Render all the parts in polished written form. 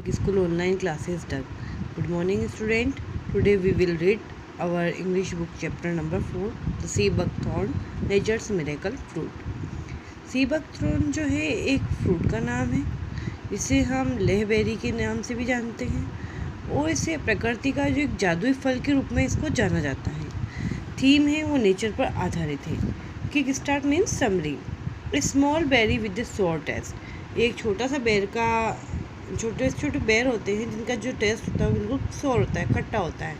Public School online classes done. Good morning student. Today we will read our English book chapter number 4, The Sea Buckthorn, Nature's Miracle Fruit. सी बकथ्रॉन जो है एक fruit का नाम है, इसे हम लेहबेरी के नाम से भी जानते हैं और इसे प्रकृति का जो एक जादुई फल के रूप में इसको जाना जाता है। थीम है वो नेचर पर आधारित है। Kick start means summary. A small berry with the sour taste. एक छोटा सा बेर का छोटे छोटे बेर होते हैं जिनका जो टेस्ट होता है बिल्कुल सोर होता है, खट्टा होता है।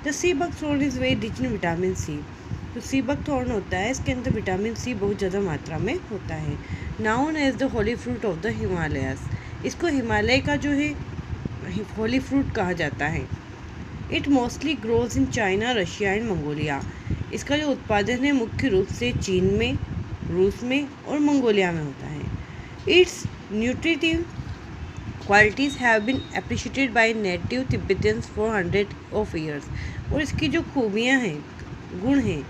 The sea buckthorn is very rich in vitamin C. तो सी बकथॉर्न होता है, इसके अंदर विटामिन सी बहुत ज़्यादा मात्रा में होता है। Known as the holy fruit of the Himalayas. इसको हिमालय का जो है होली फ्रूट कहा जाता है। It mostly grows in China, Russia and Mongolia. इसका जो उत्पादन है मुख्य रूप से चीन में, रूस में और मंगोलिया में होता है। Its nutritive qualities have been appreciated by native Tibetans for 100 of years. और इसकी जो खूबियाँ हैं, गुण हैं,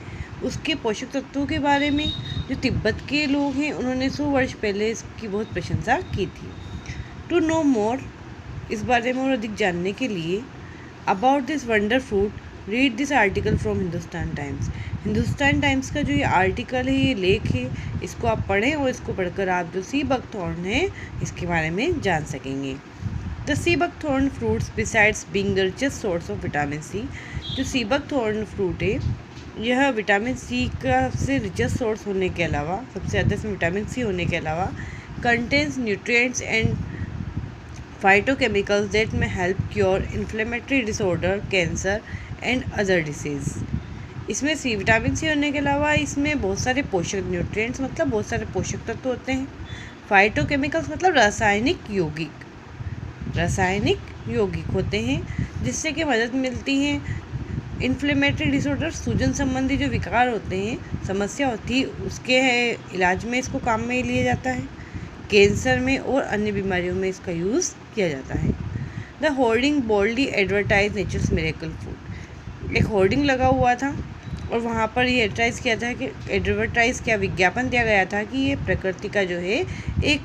उसके पोषक तत्वों के बारे में जो तिब्बत के लोग हैं उन्होंने 100 वर्ष पहले इसकी बहुत प्रशंसा की थी। टू नो मोर, इस बारे में और अधिक जानने के लिए about this wonder fruit, read this article from Hindustan times. Hindustan times का जो ये आर्टिकल है, ये लेख है, इसको आप पढ़ें और इसको पढ़कर आप जो सी बकथॉर्न है इसके बारे में जान सकेंगे। The sea buckthorn fruits besides being the richest source of vitamin C. जो सी बकथॉर्न फ्रूट है यह विटामिन सी का से रिचेस्ट सोर्स होने के अलावा, सबसे ज़्यादा इसमें विटामिन सी होने के अलावा, contains nutrients and phytochemicals that may help cure inflammatory disorder, cancer and other disease. इसमें सी विटामिन सी होने के अलावा इसमें बहुत सारे पोषक न्यूट्रिएंट्स मतलब बहुत सारे पोषक तत्व होते हैं। फाइटोकेमिकल्स मतलब रासायनिक यौगिक होते हैं जिससे कि मदद मिलती है। इन्फ्लेमेटरी डिसऑर्डर, सूजन संबंधी जो विकार होते हैं, समस्या होती है, उसके इलाज में इसको काम में लिया जाता है। कैंसर में और अन्य बीमारियों में इसका यूज़ किया जाता है। The hoarding boldly advertise nature's miracle food. एक होर्डिंग लगा हुआ था और वहाँ पर ये एडवर्टाइज किया, विज्ञापन दिया गया था कि ये प्रकृति का जो है एक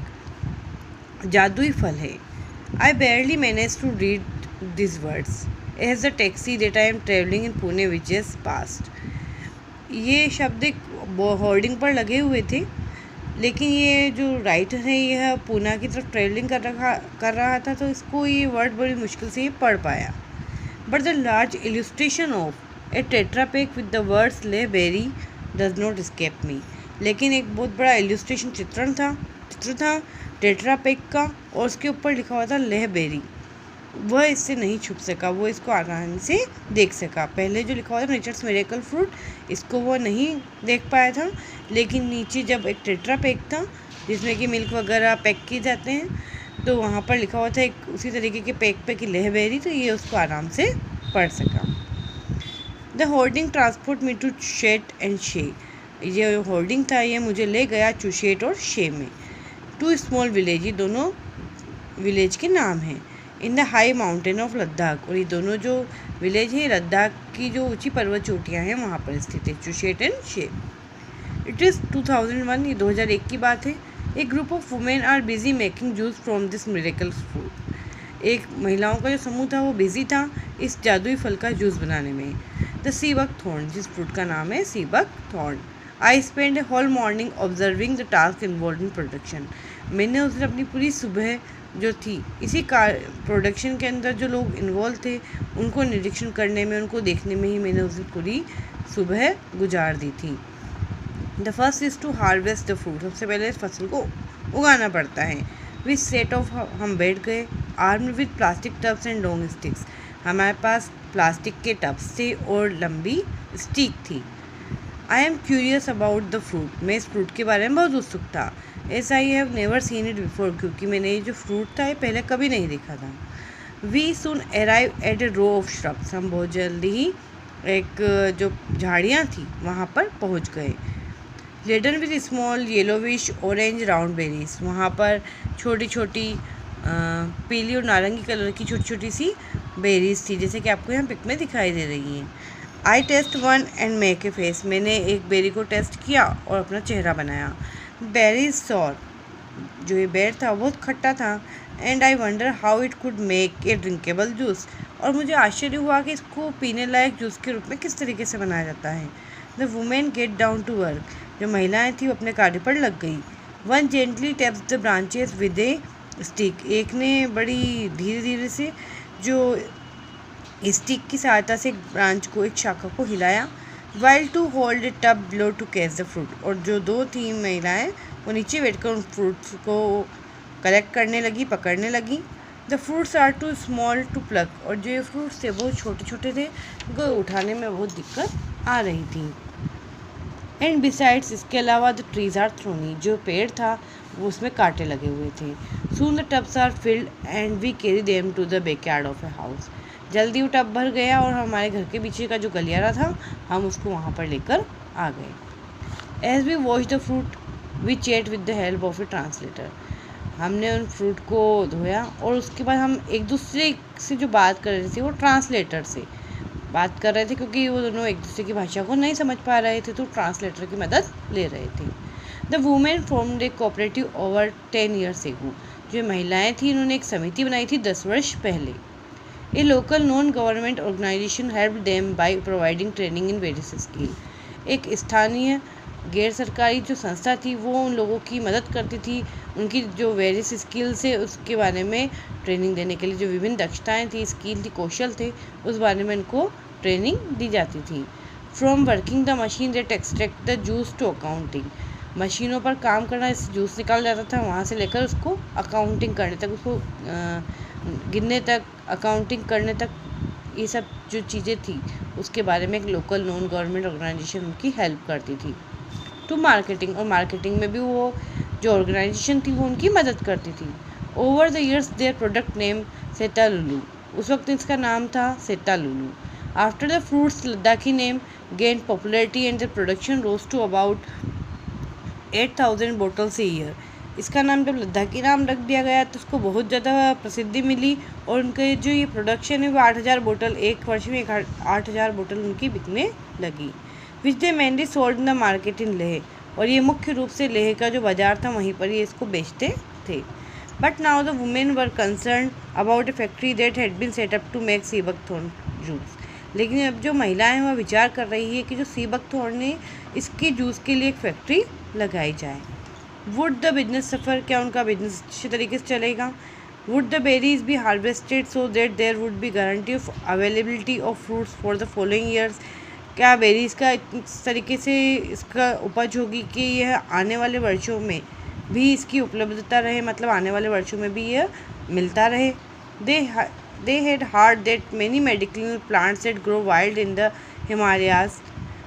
जादुई फल है। I barely manage to read this words as the taxi that I am travelling in Pune which is past. ये शब्द एक होर्डिंग पर लगे हुए थे, लेकिन ये जो राइटर है यह पूना की तरफ ट्रेवलिंग कर रहा था, तो इसको ये वर्ड बड़ी मुश्किल से पढ़ पाया। But the large illustration of a Tetra Pak with the words Leh berry does not escape me. लेकिन एक बहुत बड़ा इलस्ट्रेशन चित्र था टेट्रापैक का और उसके ऊपर लिखा हुआ था लेहबेरी, वह इससे नहीं छुप सका, वो इसको आसानी से देख सका। पहले जो लिखा हुआ था नेचर्स मिरेकल फ्रूट, इसको वो नहीं देख पाया था, लेकिन नीचे जब एक टेट्रा पैक था जिसमें कि मिल्क वगैरह पैक किए जाते हैं, तो वहाँ पर लिखा हुआ था एक उसी तरीके के पैक पे कि लेहबेरी, तो ये उसको आराम से पढ़ सका। The hoarding transport me to Chushot and Shey. ये होर्डिंग था, ये मुझे ले गया चुशेट और शे में। टू स्मॉल विलेज, ये दोनों विलेज के नाम हैं। In the high mountain of Ladakh, और ये दोनों जो विलेज हैं लद्दाख की जो ऊंची पर्वत चोटियाँ हैं वहाँ पर स्थित है, Chuchot and Shey. It is 2001, ये 2001 की बात है। एक group of women are busy making juice from this miracle fruit. एक महिलाओं का जो समूह था वो बिजी था इस जादुई फल का जूस बनाने में। द सी बकथॉर्न, जिस फ्रूट का नाम है sea buckthorn. I spend a whole morning observing the task involve in production. मैंने उस दिन अपनी पूरी सुबह जो थी इसी प्रोडक्शन के अंदर जो लोग इन्वॉल्व थे उनको निरीक्षण करने में, उनको देखने में ही मैंने उस दिन पूरी सुबह गुजार दी थी। The first is to harvest the fruit. सबसे पहले इस फसल को उगाना पड़ता है। विच सेट ऑफ, हम बैठ गए, armed with plastic tubs and long sticks. हमारे पास प्लास्टिक के टब्स थे और लंबी स्टिक थी। I am curious about the fruit. मैं इस फ्रूट के बारे में बहुत उत्सुक था। S I have never seen it before, क्योंकि मैंने ये जो फ्रूट था ये पहले कभी नहीं देखा था। We soon arrive at a row of shrubs. हम बहुत जल्दी ही एक जो झाड़ियाँ थी वहाँ पर पहुँच गए। Laden with small yellowish orange round berries. वहाँ पर छोटी छोटी पीली और नारंगी कलर की छोटी छोटी सी बेरीज थी, जैसे कि आपको यहाँ पिक में दिखाई दे रही हैं। I taste one and make a face. मैंने एक बेरी को टेस्ट किया और अपना चेहरा बनाया। बेरीज सॉर, जो ये बेर था बहुत खट्टा था। And I wonder how it could make a drinkable juice. और मुझे आश्चर्य हुआ कि इसको पीने लायक जूस के रूप में किस तरीके से बनाया जाता है। The women get down to work. जो महिलाएं थी वो अपने कार्य पर लग गई। One gently taps the branches with a stick. एक ने बड़ी धीरे धीरे से जो स्टिक की सहायता से एक ब्रांच को, एक शाखा को हिलाया। While two hold a tub below to catch the fruit. और जो दो थी महिलाएं वो नीचे बैठकर उन फ्रूट्स को कलेक्ट करने लगी, पकड़ने लगी। The fruits are too small to pluck. और जो ये फ्रूट्स थे बहुत छोटे छोटे थे, उनको उठाने में बहुत दिक्कत आ रही थी। एंड बिसाइड्स, इसके अलावा द ट्रीज आर थ्रोनी। जो पेड़ था वो उसमें कांटे लगे हुए थे। Soon the tubs are filled and we carry them to the backyard of a house. जल्दी वो टब भर गया और हमारे घर के पीछे का जो गलियारा था हम उसको वहाँ पर लेकर आ गए। As we wash the fruit we chat with the help of a translator. हमने उन फ्रूट को धोया और उसके बाद हम एक दूसरे से जो बात कर रहे थे वो ट्रांसलेटर से बात कर रहे थे, क्योंकि वो दोनों एक दूसरे की भाषा को नहीं समझ पा रहे थे तो ट्रांसलेटर की मदद ले रहे थे। The women formed A cooperative over 10 years ago। जो महिलाएं थी इन्होंने एक समिति बनाई थी 10 वर्ष पहले। A local non government organisation help them by providing training in various skill. एक स्थानीय गैर सरकारी जो संस्था थी वो उन लोगों की मदद करती थी, उनकी जो वेरियस स्किल्स है उसके बारे में ट्रेनिंग देने के लिए। जो विभिन्न दक्षताएं थी, स्किल थी, कौशल थे, उस बारे में उनको ट्रेनिंग दी जाती थी। From working the machine that extract the juice to accounting. मशीनों पर काम करना, इस जूस निकाल जाता था, वहाँ से लेकर उसको अकाउंटिंग करने तक, उसको गिनने तक, अकाउंटिंग करने तक, ये सब जो चीज़ें थी उसके बारे में एक लोकल नॉन गवर्नमेंट ऑर्गेनाइजेशन उनकी हेल्प करती थी। टू मार्केटिंग, और मार्केटिंग में भी वो जो ऑर्गेनाइजेशन थी वो उनकी मदद करती थी। Over the years their product name Seta Lulu. उस वक्त इसका नाम था Seta Lulu. After the fruit's Ladakhi name gain popularity and the production rose to about 8,000 bottles a year। इसका नाम जब लद्दाखी नाम रख दिया गया तो उसको बहुत ज़्यादा प्रसिद्धि मिली और उनके जो ये प्रोडक्शन है वो 8,000 बोतल, एक वर्ष में 8,000 बोतल उनकी बिकने लगी। Which they mainly sold in the market in Leh. और ये मुख्य रूप से लेह का जो बाज़ार था वहीं पर ये इसको बेचते थे। But now the women were concern about a factory that had been set up to make sea buckthorn juice. लेकिन अब जो महिलाएं वह विचार कर रही है कि जो सी बकथॉर्न ने इसके जूस के लिए एक फैक्ट्री लगाई जाए। वुड द बिजनेस सफ़र, क्या उनका बिजनेस अच्छे तरीके से चलेगा। Would the berries be harvested so that there would be guarantee of availability of fruits for the following years. क्या बेरीज का इस तरीके से इसका उपज होगी कि यह आने वाले वर्षों में भी इसकी उपलब्धता रहे, मतलब आने वाले वर्षों में भी यह मिलता रहे। They had heard that many medicinal plants that grow wild in the Himalayas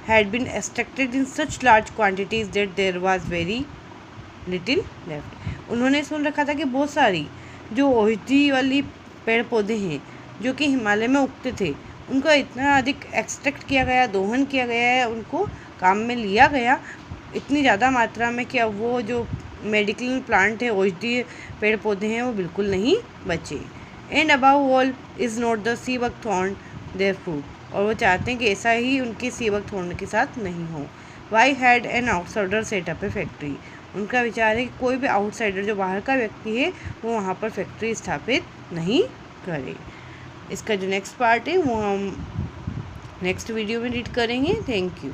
had been extracted in such large quantities that there was very little left। उन्होंने सुन रखा था कि बहुत सारी जो औषधि वाली पेड़ पौधे हैं जो कि हिमालय में उगते थे, उनका इतना अधिक एक्सट्रैक्ट किया गया, दोहन किया गया है, उनको काम में लिया गया इतनी ज़्यादा मात्रा में कि अब वो जो मेडिकल प्लांट है, औषधीय पेड़ पौधे हैं, वो बिल्कुल नहीं बचे। And above all is not the sea buckthorn their fruit. और वो चाहते हैं कि ऐसा ही उनके सी बकथॉर्न के साथ नहीं हो। Why had an outsider set up a factory. उनका विचार है कि कोई भी आउटसाइडर जो बाहर का व्यक्ति है वो वहाँ पर फैक्ट्री स्थापित नहीं करे। इसका जो नेक्स्ट पार्ट है वो हम नेक्स्ट वीडियो में रीड करेंगे। Thank you.